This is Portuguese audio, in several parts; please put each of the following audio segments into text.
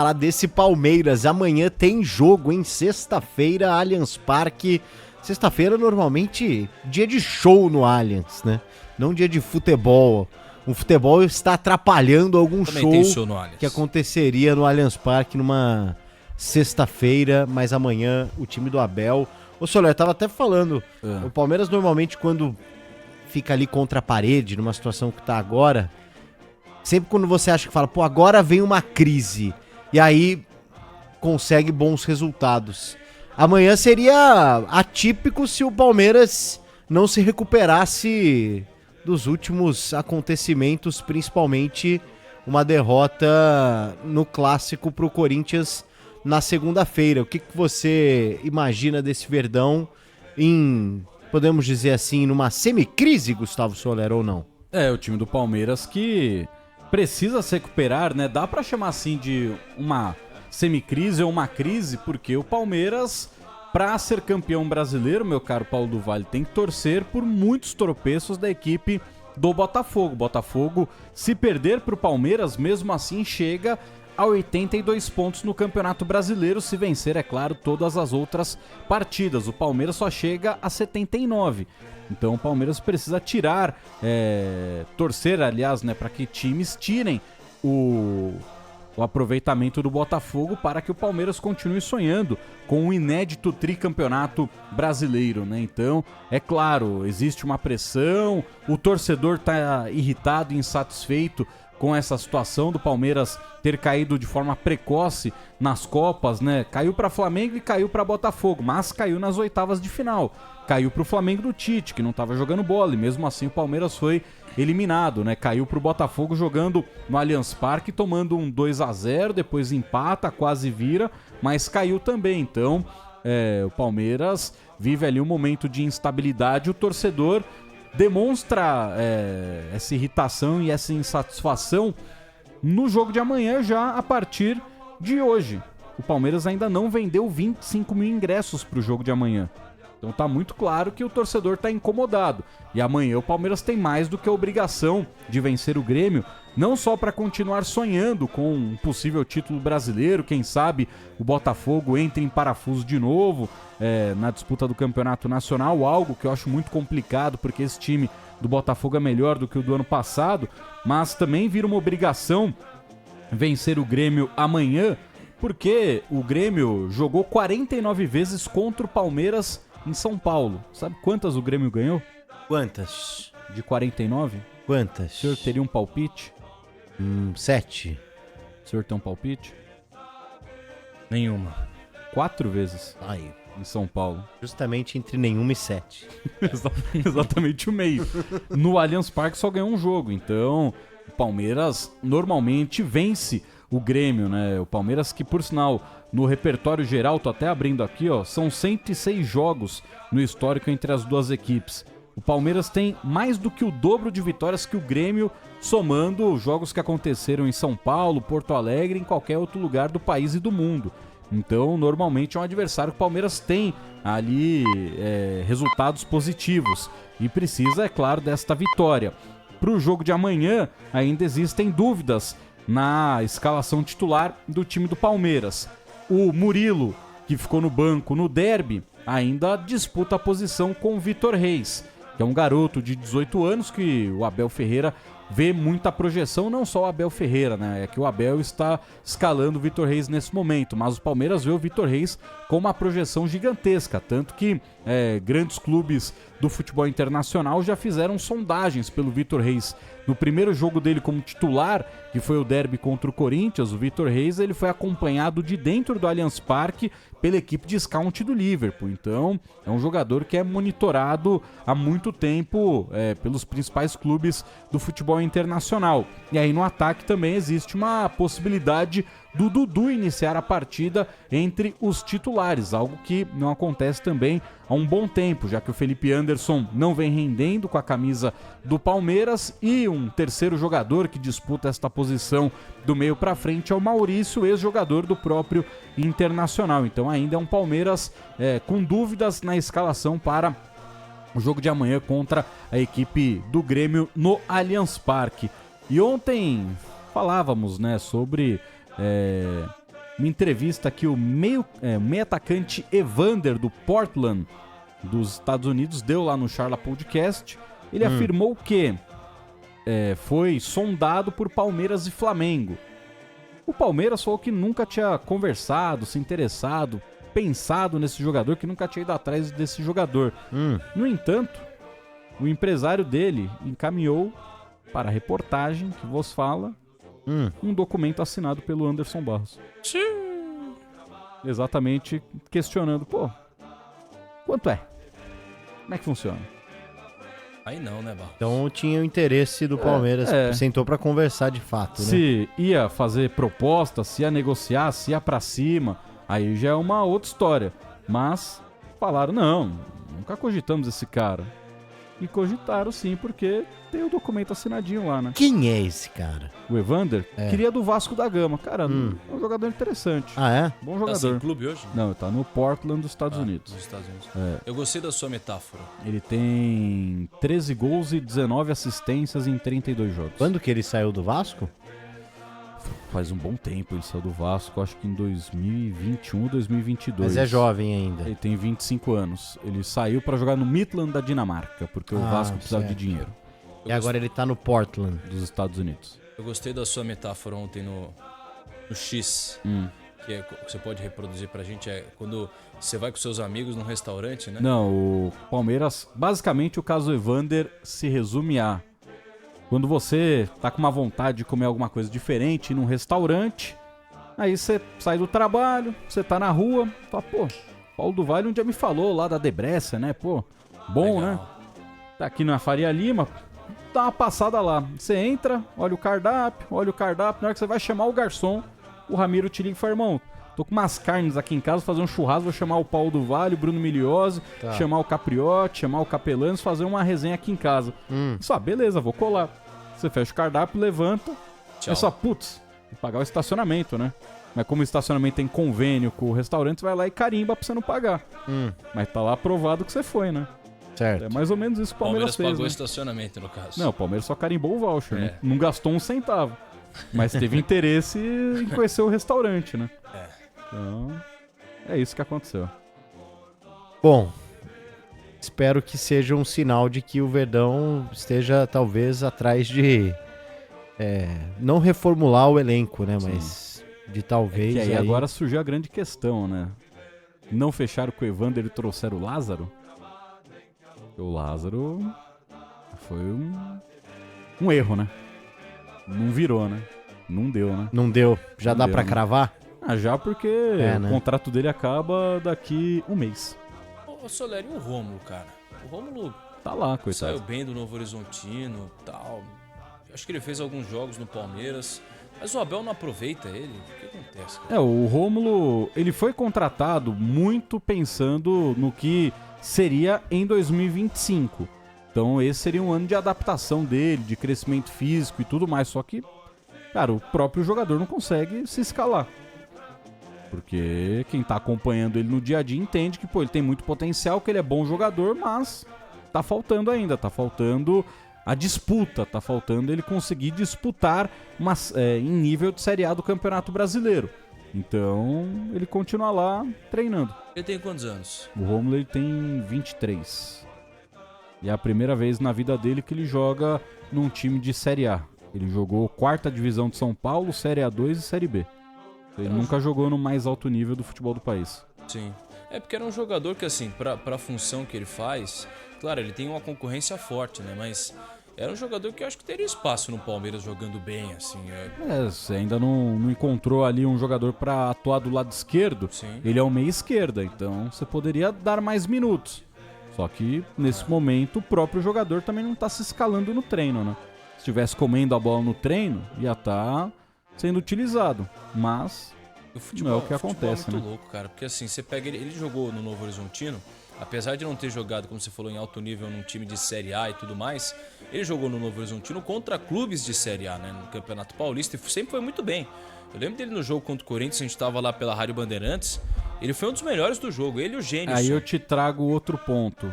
Falar desse Palmeiras, amanhã tem jogo, em sexta-feira, Allianz Parque. Sexta-feira, normalmente, dia de show no Allianz, né? Não dia de futebol. O futebol está atrapalhando algum show que aconteceria no Allianz Parque numa sexta-feira, mas amanhã o time do Abel... Ô, Soler, eu tava até falando, o Palmeiras normalmente quando fica ali contra a parede, numa situação que tá agora, sempre quando você acha que fala, pô, agora vem uma crise... E aí consegue bons resultados. Amanhã seria atípico se o Palmeiras não se recuperasse dos últimos acontecimentos, principalmente uma derrota no clássico pro Corinthians na segunda-feira. O que você imagina desse Verdão em, podemos dizer assim, numa semicrise, Gustavo Soler, ou não? O time do Palmeiras que precisa se recuperar, né? Dá pra chamar assim de uma semicrise ou uma crise, porque o Palmeiras, pra ser campeão brasileiro, meu caro Paulo do Vale, tem que torcer por muitos tropeços da equipe do Botafogo. Botafogo, se perder pro Palmeiras, mesmo assim chega a 82 pontos no Campeonato Brasileiro, se vencer, é claro, todas as outras partidas. O Palmeiras só chega a 79. Então o Palmeiras precisa torcer, aliás, né, para que times tirem o aproveitamento do Botafogo para que o Palmeiras continue sonhando com o inédito tricampeonato brasileiro, né? Então, é claro, existe uma pressão, o torcedor está irritado e insatisfeito com essa situação do Palmeiras ter caído de forma precoce nas Copas, né? Caiu para Flamengo e caiu para Botafogo, mas caiu nas oitavas de final. Caiu para o Flamengo do Tite, que não estava jogando bola, e mesmo assim o Palmeiras foi eliminado, né? Caiu para o Botafogo jogando no Allianz Parque, tomando um 2-0, depois empata, quase vira, mas caiu também. Então, o Palmeiras vive ali um momento de instabilidade, o torcedor demonstra essa irritação e essa insatisfação no jogo de amanhã, já a partir de hoje. O Palmeiras ainda não vendeu 25 mil ingressos para o jogo de amanhã. Então tá muito claro que o torcedor tá incomodado. E amanhã o Palmeiras tem mais do que a obrigação de vencer o Grêmio, não só para continuar sonhando com um possível título brasileiro, quem sabe o Botafogo entre em parafuso de novo na disputa do Campeonato Nacional, algo que eu acho muito complicado, porque esse time do Botafogo é melhor do que o do ano passado, mas também vira uma obrigação vencer o Grêmio amanhã, porque o Grêmio jogou 49 vezes contra o Palmeiras em São Paulo. Sabe quantas o Grêmio ganhou? Quantas? De 49? Quantas? O senhor teria um palpite? 7. O senhor tem um palpite? Nenhuma. 4 vezes. Aí. Em São Paulo. Justamente entre nenhuma e 7. Exatamente o meio. No Allianz Parque só ganhou um jogo. Então, o Palmeiras normalmente vence o Grêmio, né? O Palmeiras que, por sinal, no repertório geral, tô até abrindo aqui, ó, são 106 jogos no histórico entre as duas equipes. O Palmeiras tem mais do que o dobro de vitórias que o Grêmio, somando os jogos que aconteceram em São Paulo, Porto Alegre e em qualquer outro lugar do país e do mundo. Então, normalmente é um adversário que o Palmeiras tem ali resultados positivos e precisa, é claro, desta vitória. Para o jogo de amanhã, ainda existem dúvidas na escalação titular do time do Palmeiras. O Murilo, que ficou no banco no derby, ainda disputa a posição com o Vitor Reis, que é um garoto de 18 anos que o Abel Ferreira vê muita projeção, não só o Abel Ferreira, né? É que o Abel está escalando o Vitor Reis nesse momento, mas o Palmeiras vê o Vitor Reis com uma projeção gigantesca, tanto que grandes clubes do futebol internacional já fizeram sondagens pelo Vitor Reis. No primeiro jogo dele como titular, que foi o derby contra o Corinthians, o Vitor Reis ele foi acompanhado de dentro do Allianz Parque pela equipe de scout do Liverpool. Então, é um jogador que é monitorado há muito tempo pelos principais clubes do futebol internacional. E aí no ataque também existe uma possibilidade do Dudu iniciar a partida entre os titulares, algo que não acontece também há um bom tempo, já que o Felipe Anderson não vem rendendo com a camisa do Palmeiras, e um terceiro jogador que disputa esta posição do meio para frente é o Maurício, ex-jogador do próprio Internacional. Então ainda é um Palmeiras com dúvidas na escalação para o jogo de amanhã contra a equipe do Grêmio no Allianz Parque. E ontem falávamos, né, sobre uma entrevista que o meio atacante Evander do Portland, dos Estados Unidos, deu lá no Charla Podcast. Ele afirmou que foi sondado por Palmeiras e Flamengo. O Palmeiras falou que nunca tinha conversado, se interessado, pensado nesse jogador, que nunca tinha ido atrás desse jogador. No entanto, o empresário dele encaminhou para a reportagem que vos fala um documento assinado pelo Anderson Barros. Exatamente questionando, quanto é? Como é que funciona? Aí não, né, Barros? Então tinha o interesse do Palmeiras, sentou pra conversar de fato, né? Se ia fazer proposta, se ia negociar, se ia pra cima, aí já é uma outra história. Mas falaram, não, nunca cogitamos esse cara. E cogitaram sim, porque tem o documento assinadinho lá, né? Quem é esse cara? O Evander queria do Vasco da Gama. Cara, é um jogador interessante. Ah, é? Bom Tá sem jogador. clube hoje? Não, tá no Portland dos Estados Unidos. Nos Estados Unidos. Eu gostei da sua metáfora. Ele tem 13 gols e 19 assistências em 32 jogos. Quando que ele saiu do Vasco? Faz um bom tempo ele saiu do Vasco, acho que em 2021, 2022. Mas é jovem ainda. Ele tem 25 anos. Ele saiu pra jogar no Midland da Dinamarca, porque o Vasco precisava de dinheiro. E agora ele tá no Portland. Dos Estados Unidos. Eu gostei da sua metáfora ontem no X. Que você pode reproduzir pra gente. É quando você vai com seus amigos num restaurante, né? Não, o Palmeiras... Basicamente, o caso Evander se resume a... Quando você tá com uma vontade de comer alguma coisa diferente num restaurante, aí você sai do trabalho, você tá na rua, fala, Paulo do Vale um dia me falou lá da Debreça, né? Bom, Legal. né? Tá aqui na Faria Lima, dá uma passada lá. Você entra, olha o cardápio, na hora que você vai chamar o garçom, o Ramiro te liga e fala, irmão, tô com umas carnes aqui em casa, fazer um churrasco, vou chamar o Paulo do Vale, o Bruno Miliose, chamar o Capriotti, chamar o Capelanes, fazer uma resenha aqui em casa. Só, beleza, vou colar. Você fecha o cardápio, levanta, Tchau. é só, vou pagar o estacionamento, né? Mas como o estacionamento tem convênio com o restaurante, você vai lá e carimba pra você não pagar. Mas tá lá aprovado que você foi, né? Certo. É mais ou menos isso que o Palmeiras fez, pagou o né? estacionamento, no caso. Não, o Palmeiras só carimbou o voucher, né? Não gastou um centavo. Mas teve interesse em conhecer o restaurante, né? Então, é isso que aconteceu. Bom, espero que seja um sinal de que o Verdão esteja talvez atrás de não reformular o elenco, né? Mas de talvez... E aí agora surgiu a grande questão, né? Não fecharam com o Evander e trouxeram o Lázaro? O Lázaro foi um erro, né? Não virou, né? Não deu, né? Não deu. Já Não dá deu, pra né? cravar? Já porque né? o contrato dele acaba daqui um mês. Ô, Soler, e o Rômulo, cara? O Rômulo Tá lá, saiu coitado. bem do Novo Horizontino e tal. Acho que ele fez alguns jogos no Palmeiras. Mas o Abel não aproveita ele? O que acontece, cara? O Rômulo, ele foi contratado muito pensando no que seria em 2025. Então esse seria um ano de adaptação dele, de crescimento físico e tudo mais. Só que, cara, o próprio jogador não consegue se escalar. Porque quem tá acompanhando ele no dia a dia entende que, ele tem muito potencial, que ele é bom jogador, mas tá faltando ainda, tá faltando a disputa, tá faltando ele conseguir disputar em nível de Série A do Campeonato Brasileiro. Então, ele continua lá treinando. Ele tem quantos anos? O Rômulo ele tem 23. E é a primeira vez na vida dele que ele joga num time de Série A. Ele jogou 4ª divisão de São Paulo, Série A2 e Série B. Ele nunca jogou no mais alto nível do futebol do país. Sim. É porque era um jogador que, assim, pra função que ele faz, claro, ele tem uma concorrência forte, né? Mas era um jogador que eu acho que teria espaço no Palmeiras jogando bem, assim. Você ainda não encontrou ali um jogador pra atuar do lado esquerdo. Sim. Ele é o meia esquerda, então você poderia dar mais minutos. Só que, nesse momento, o próprio jogador também não tá se escalando no treino, né? Se estivesse comendo a bola no treino, ia estar sendo utilizado. Mas não é o que acontece, é muito né? louco, cara. Porque assim, você pega ele jogou no Novo Horizontino, apesar de não ter jogado, como você falou, em alto nível num time de Série A e tudo mais, ele jogou no Novo Horizontino contra clubes de Série A, né? No Campeonato Paulista, e sempre foi muito bem. Eu lembro dele no jogo contra o Corinthians, a gente tava lá pela Rádio Bandeirantes, ele foi um dos melhores do jogo, ele e o Gênio. Aí eu te trago outro ponto.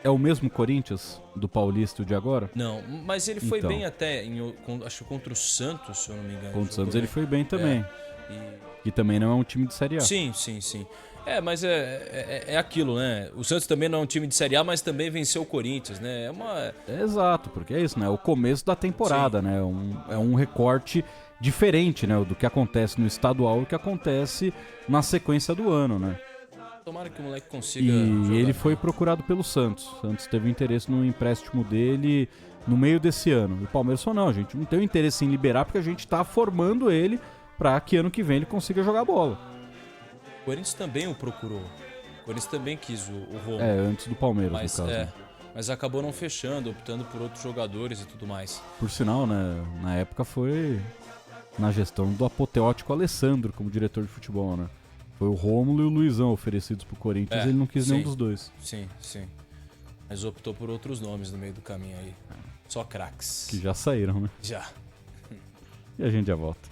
É o mesmo Corinthians do Paulista de agora? Não, mas ele foi Então. bem até, acho que contra o Santos, se eu não me engano. Contra o Santos jogou ele foi bem também. Que também não é um time de Série A. Sim. Mas é aquilo, né? O Santos também não é um time de Série A, mas também venceu o Corinthians, né? Exato, porque é isso, né? O começo da temporada, né? É um recorte diferente, né? Do que acontece no estadual e o que acontece na sequência do ano, né? Tomara que o moleque consiga E jogar. ele foi procurado pelo Santos. O Santos teve interesse no empréstimo dele no meio desse ano. E o Palmeiras falou, não, a gente não tem o interesse em liberar porque a gente tá formando ele para que ano que vem ele consiga jogar bola. O Corinthians também o procurou. O Corinthians também quis o Romo. Antes do Palmeiras, mas, no caso. Né? Mas acabou não fechando, optando por outros jogadores e tudo mais. Por sinal, né, na época foi na gestão do apoteótico Alessandro como diretor de futebol, né? Foi o Rômulo e o Luizão oferecidos pro Corinthians e ele não quis nenhum dos dois. Sim. Mas optou por outros nomes no meio do caminho aí. Só craques. Que já saíram, né? Já. E a gente já volta.